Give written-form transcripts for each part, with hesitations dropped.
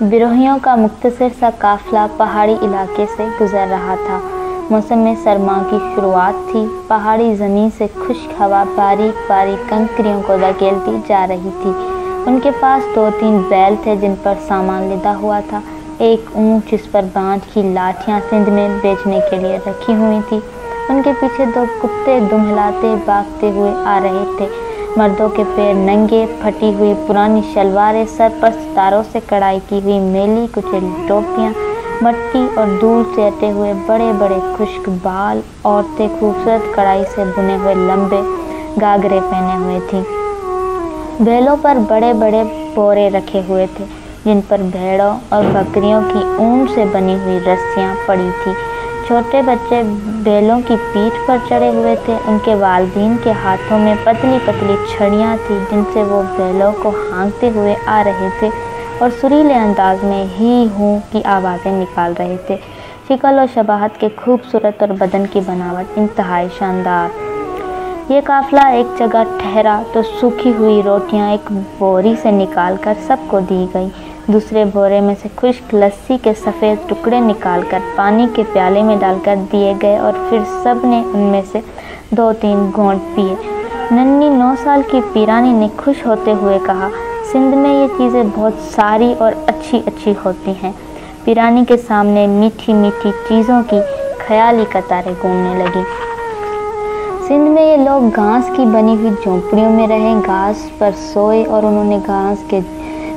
बिरोहियों का मुख्तसर सा काफिला पहाड़ी इलाके से गुजर रहा था। मौसम सरमा की शुरुआत थी। पहाड़ी ज़मीन से खुश्क हवा बारीक बारीक कंकरियों को धकेलती जा रही थी। उनके पास 2-3 बैल थे जिन पर सामान लदा हुआ था। एक ऊँट जिस पर बांध की लाठियाँ सिंध में बेचने के लिए रखी हुई थी। उनके पीछे 2 कुत्ते दुमहिलाते भागते हुए आ रहे थे। मर्दों के पैर नंगे, फटी हुई पुरानी शलवारें, सर पर सितारों से कढ़ाई की हुई मेली कुचली टोपियाँ, मट्टी और धूल से अटे हुए बड़े बड़े खुश्क बाल। औरतें खूबसूरत कढ़ाई से बुने हुए लंबे घाघरे पहने हुए थीं। बैलों पर बड़े बड़े बोरे रखे हुए थे जिन पर भेड़ों और बकरियों की ऊन से बनी हुई रस्सियाँ पड़ी थी। छोटे बच्चे बैलों की पीठ पर चढ़े हुए थे। उनके वालिदैन के हाथों में पतली पतली छड़ियाँ थीं जिनसे वो बैलों को हाँकते हुए आ रहे थे और सुरीले अंदाज में ही हूँ की आवाज़ें निकाल रहे थे। शक्ल और शबाहत के खूबसूरत और बदन की बनावट इंतहाई शानदार। ये काफिला एक जगह ठहरा तो सूखी हुई रोटियां एक बोरी से निकालकर सबको दी गई। दूसरे बोरे में से खुश्क लस्सी के सफ़ेद टुकड़े निकालकर पानी के प्याले में डालकर दिए गए और फिर सब ने उनमें से 2-3 घोंट पिए। नन्ही 9 साल की पीरानी ने खुश होते हुए कहा, सिंध में ये चीज़ें बहुत सारी और अच्छी अच्छी होती हैं। पीरानी के सामने मीठी मीठी चीज़ों की ख्याली कतारें घूमने लगी। सिंध में ये लोग घास की बनी हुई झोंपड़ियों में रहे, घास पर सोए और उन्होंने घास के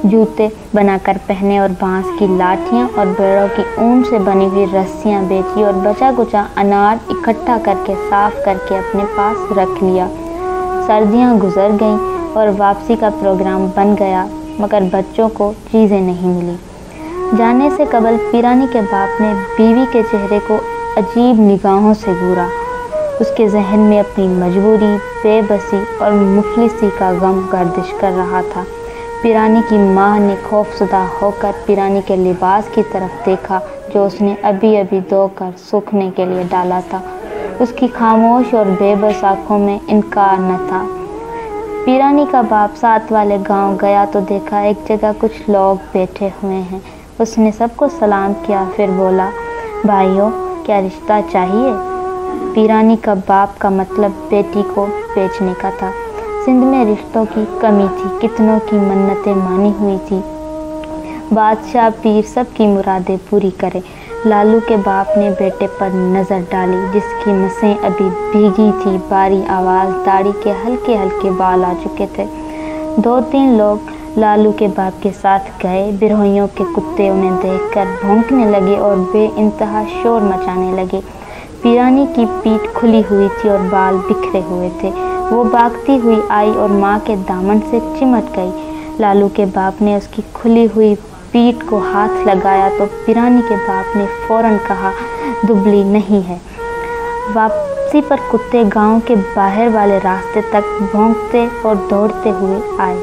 जूते बनाकर पहने और बांस की लाठियाँ और भेड़ों की ऊन से बनी हुई रस्सियाँ बेची और बचा कुचा अनाज इकट्ठा करके साफ करके अपने पास रख लिया। सर्दियाँ गुजर गईं और वापसी का प्रोग्राम बन गया, मगर बच्चों को चीज़ें नहीं मिली। जाने से कबल पीरानी के बाप ने बीवी के चेहरे को अजीब निगाहों से घूरा। उसके जहन में अपनी मजबूरी, बेबसी और मुफलिसी का गम गर्दिश कर रहा था। पीरानी की माँ ने खौफज़दा होकर पीरानी के लिबास की तरफ देखा जो उसने अभी अभी धोकर सूखने के लिए डाला था। उसकी खामोश और बेबस आँखों में इनकार न था। पीरानी का बाप साथ वाले गांव गया तो देखा एक जगह कुछ लोग बैठे हुए हैं। उसने सबको सलाम किया, फिर बोला, भाइयों, क्या रिश्ता चाहिए? पीरानी का बाप का मतलब बेटी को बेचने का था। सिंध में रिश्तों की कमी थी, कितनों की मन्नतें मानी हुई थी। बादशाह पीर सब की मुरादें पूरी करे। लालू के बाप ने बेटे पर नज़र डाली जिसकी नसें अभी भीगी थी। बारी आवाज़, दाढ़ी के हल्के हल्के बाल आ चुके थे। 2-3 लोग लालू के बाप के साथ गए। बिरोहियों के कुत्ते उन्हें देखकर भौंकने लगे और बेइंतहा शोर मचाने लगे। पीरानी की पीठ खुली हुई थी और बाल बिखरे हुए थे। वो भागती हुई आई और माँ के दामन से चिमट गई। लालू के बाप ने उसकी खुली हुई पीठ को हाथ लगाया तो पीरानी के बाप ने फौरन कहा, दुबली नहीं है। वापसी पर कुत्ते गांव के बाहर वाले रास्ते तक भौंकते और दौड़ते हुए आए।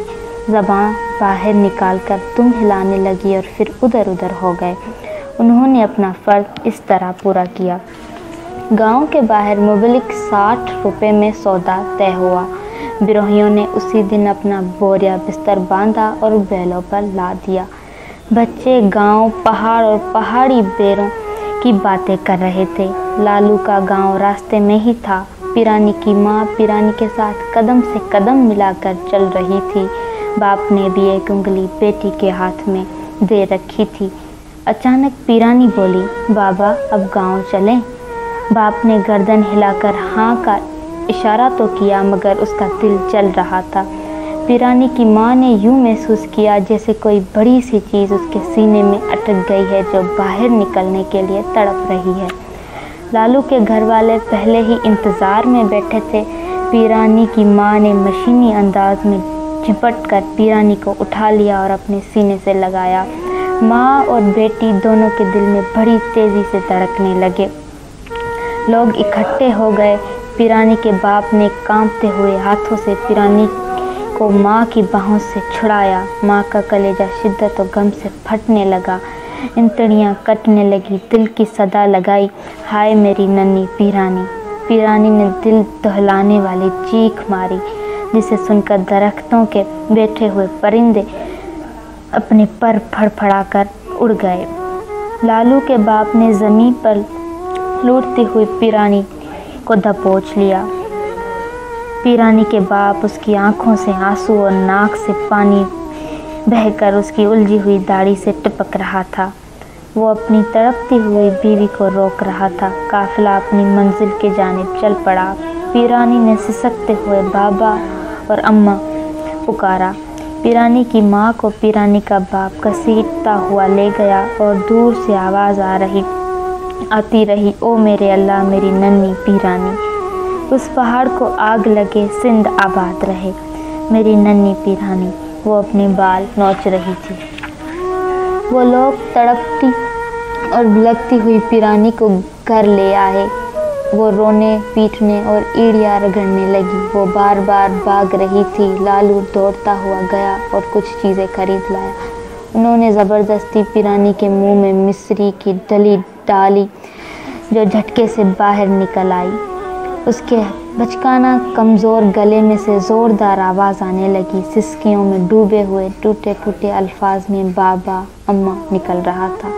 ज़बान बाहर निकालकर दुम हिलाने लगी और फिर उधर उधर हो गए। उन्होंने अपना फ़र्ज इस तरह पूरा किया। गांव के बाहर मुबलिक 60 रुपए में सौदा तय हुआ। बिरोहियों ने उसी दिन अपना बोरिया बिस्तर बांधा और बैलों पर ला दिया। बच्चे गांव, पहाड़ और पहाड़ी बेरों की बातें कर रहे थे। लालू का गांव रास्ते में ही था। पीरानी की माँ पीरानी के साथ कदम से कदम मिलाकर चल रही थी। बाप ने भी एक उंगली बेटी के हाथ में दे रखी थी। अचानक पीरानी बोली, बाबा अब गांव चलें? बाप ने गर्दन हिलाकर हाँ का इशारा तो किया, मगर उसका दिल चल रहा था। पीरानी की माँ ने यूँ महसूस किया जैसे कोई बड़ी सी चीज़ उसके सीने में अटक गई है जो बाहर निकलने के लिए तड़प रही है। लालू के घर वाले पहले ही इंतज़ार में बैठे थे। पीरानी की माँ ने मशीनी अंदाज में झपट कर पीरानी को उठा लिया और अपने सीने से लगाया। माँ और बेटी दोनों के दिल में बड़ी तेज़ी से धड़कने लगे। लोग इकट्ठे हो गए। पीरानी के बाप ने कांपते हुए हाथों से पीरानी को माँ की बाहों से छुड़ाया। माँ का कलेजा शिद्दत और गम से फटने लगा। इंतड़ियाँ कटने लगी। दिल की सदा लगाई, हाय मेरी नन्ही पीरानी। पीरानी ने दिल दहलाने वाली चीख मारी जिसे सुनकर दरख्तों के बैठे हुए परिंदे अपने पर फड़फड़ाकर उड़ गए। लालू के बाप ने ज़मीन पर लूटती हुई पीरानी को दबोच लिया। पीरानी के बाप उसकी आंखों से आंसू और नाक से पानी बहकर उसकी उलझी हुई दाढ़ी से टपक रहा था। वो अपनी तड़पती हुई बीवी को रोक रहा था। काफिला अपनी मंजिल की जानिब चल पड़ा। पीरानी ने सिसकते हुए बाबा और अम्मा पुकारा। पीरानी की माँ को पीरानी का बाप घसीटता हुआ ले गया और दूर से आवाज़ आती रही, ओ मेरे अल्लाह, मेरी नन्ही पीरानी। उस पहाड़ को आग लगे, सिंध आबाद रहे, मेरी नन्ही पीरानी। वो अपने बाल नोच रही थी। वो लोग तड़पती और भुलकती हुई पीरानी को घर ले आए। वो रोने पीटने और ईड़ियाँ रगड़ने लगी। वो बार बार भाग रही थी। लालू दौड़ता हुआ गया और कुछ चीज़ें खरीद लाया। उन्होंने ज़बरदस्ती पीरानी के मुंह में मिश्री की डली डाली, जो झटके से बाहर निकल आई। उसके बचकाना कमज़ोर गले में से ज़ोरदार आवाज़ आने लगी। सिसकियों में डूबे हुए टूटे फूटे अल्फाज में बाबा अम्मा निकल रहा था,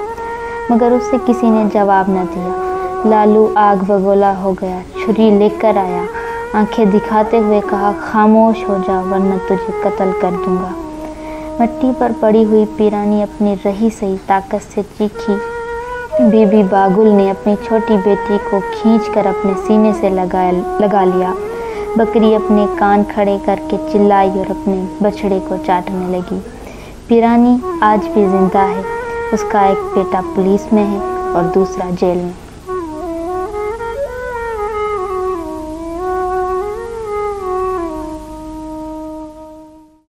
मगर उससे किसी ने जवाब न दिया। लालू आग बगोला हो गया, छुरी लेकर आया, आंखें दिखाते हुए कहा, खामोश हो जा वरना तुझे कत्ल कर दूंगा। मिट्टी पर पड़ी हुई पीरानी अपनी रही सही ताकत से चीखी। बीबी बागुल ने अपनी छोटी बेटी को खींचकर अपने सीने से लगा लिया। बकरी अपने कान खड़े करके चिल्लाई और अपने बछड़े को चाटने लगी। पीरानी आज भी जिंदा है। उसका एक बेटा पुलिस में है और दूसरा जेल में।